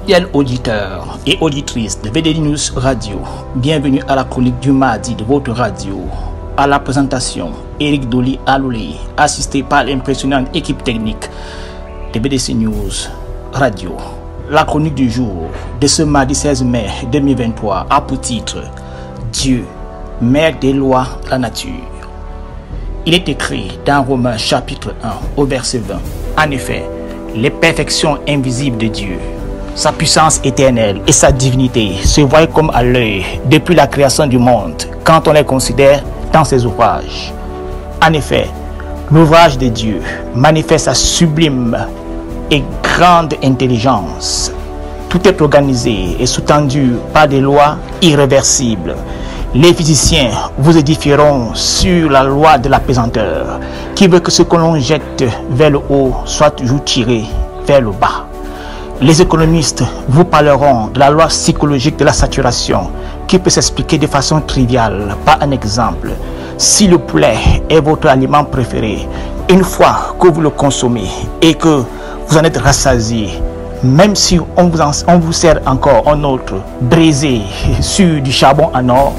Fidèles auditeurs et auditrices de VDD News Radio, bienvenue à la chronique du mardi de votre radio. À la présentation, Eric Doli Aloulé, assisté par l'impressionnante équipe technique de BDC News Radio. La chronique du jour de ce mardi 16 mai 2023 a pour titre Dieu, Mère des lois de la nature. Il est écrit dans Romains chapitre 1 au verset 20. En effet, les perfections invisibles de Dieu, sa puissance éternelle et sa divinité se voient comme à l'œil depuis la création du monde quand on les considère dans ses ouvrages. En effet, l'ouvrage de Dieu manifeste sa sublime et grande intelligence. Tout est organisé et sous-tendu par des lois irréversibles. Les physiciens vous édifieront sur la loi de la pesanteur, qui veut que ce que l'on jette vers le haut soit toujours tiré vers le bas. Les économistes vous parleront de la loi psychologique de la saturation, qui peut s'expliquer de façon triviale par un exemple. Si le poulet est votre aliment préféré, une fois que vous le consommez et que vous en êtes rassasié, même si on vous sert encore un autre braisé sur du charbon en or,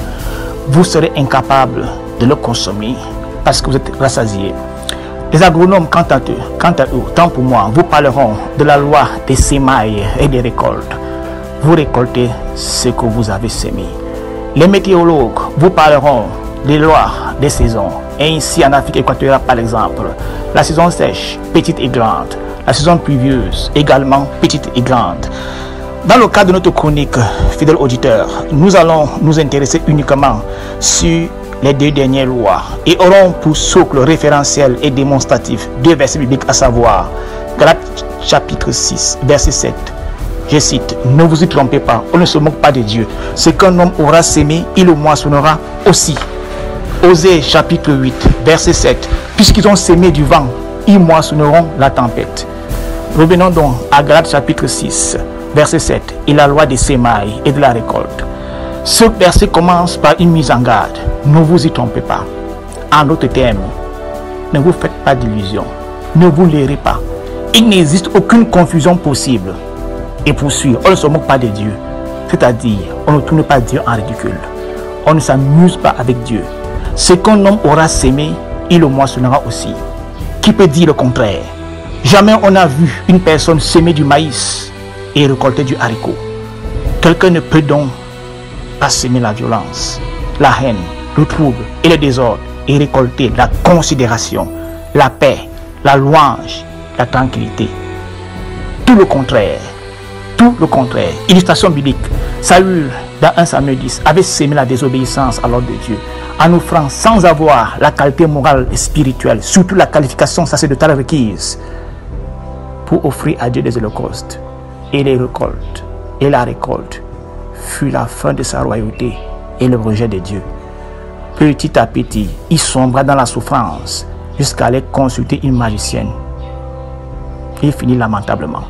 vous serez incapable de le consommer parce que vous êtes rassasié. Les agronomes, quant à eux, tant pour moi, vous parleront de la loi des semailles et des récoltes. Vous récoltez ce que vous avez semé. Les météorologues vous parleront des lois des saisons. Et ici, en Afrique équatoriale, par exemple, la saison sèche, petite et grande. La saison pluvieuse, également petite et grande. Dans le cadre de notre chronique, fidèles auditeurs, nous allons nous intéresser uniquement sur les deux dernières lois et auront pour socle référentiel et démonstratif deux versets bibliques, à savoir Galates chapitre 6, verset 7. Je cite, ne vous y trompez pas, on ne se moque pas de Dieu. Ce qu'un homme aura sémé, il le moissonnera aussi. Osée chapitre 8, verset 7. Puisqu'ils ont sémé du vent, ils moissonneront la tempête. Revenons donc à Galates chapitre 6, verset 7, et la loi des semailles et de la récolte. Ce verset commence par une mise en garde. Ne vous y trompez pas. En d'autres termes, ne vous faites pas d'illusions. Ne vous leurrez pas. Il n'existe aucune confusion possible. Et poursuivre, on ne se moque pas de Dieu. C'est-à-dire, on ne tourne pas Dieu en ridicule. On ne s'amuse pas avec Dieu. Ce qu'un homme aura sémé, il le moissonnera aussi. Qui peut dire le contraire? Jamais on n'a vu une personne semer du maïs et récolter du haricot. Quelqu'un ne peut donc pas semer la violence, la haine, le trouble et le désordre et récolter la considération, la paix, la louange, la tranquillité. Tout le contraire. Tout le contraire. Illustration biblique. Saül, dans 1 Samuel 10, avait sémé la désobéissance à l'ordre de Dieu, en offrant sans avoir la qualité morale et spirituelle, surtout la qualification sacerdotale requise, pour offrir à Dieu des holocaustes. Et les récoltes, et la récolte, fut la fin de sa royauté et le rejet de Dieu. Petit à petit, il sombra dans la souffrance jusqu'à aller consulter une magicienne. Il finit lamentablement.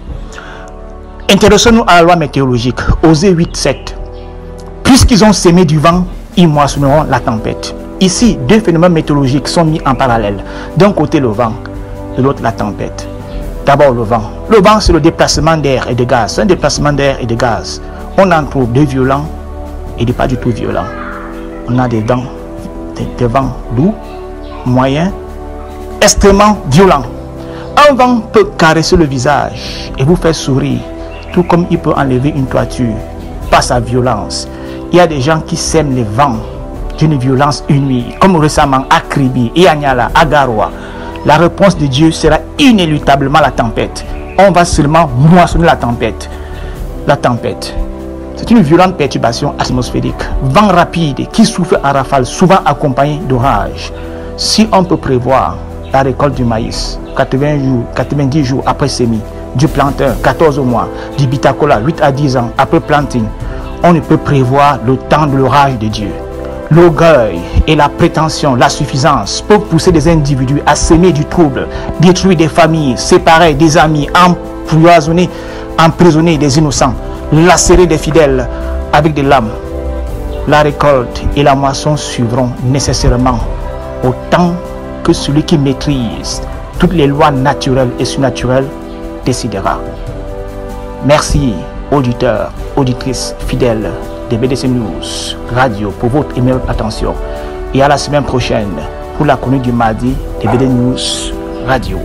Intéressons-nous à la loi météorologique, Osée 8, 7. Puisqu'ils ont sémé du vent, ils moissonneront la tempête. Ici, deux phénomènes météorologiques sont mis en parallèle. D'un côté le vent, de l'autre la tempête. D'abord le vent. Le vent, c'est le déplacement d'air et de gaz. C'est un déplacement d'air et de gaz. On en trouve de violents et de pas du tout violents. On a des vents doux, moyens, extrêmement violents. Un vent peut caresser le visage et vous faire sourire, tout comme il peut enlever une toiture par sa violence. Il y a des gens qui sèment les vents d'une violence inouïe, comme récemment à Kribi et à Nyala, à Garoua. La réponse de Dieu sera inéluctablement la tempête. On va seulement moissonner la tempête. La tempête, c'est une violente perturbation atmosphérique, vent rapide qui souffle en rafale, souvent accompagné d'orage. Si on peut prévoir la récolte du maïs, 90 jours après semis, du planteur, 14 mois, du bitacola, 8 à 10 ans après planting, on ne peut prévoir le temps de l'orage de Dieu. L'orgueil et la prétention, la suffisance peuvent pousser des individus à s'aimer du trouble, détruire des familles, séparer des amis, emprisonner des innocents, lacérer des fidèles avec des lames. La récolte et la moisson suivront nécessairement autant que celui qui maîtrise toutes les lois naturelles et surnaturelles décidera. Merci auditeurs, auditrices fidèles de BDC News Radio, pour votre aimable attention. Et à la semaine prochaine pour la chronique du mardi de BDC News Radio.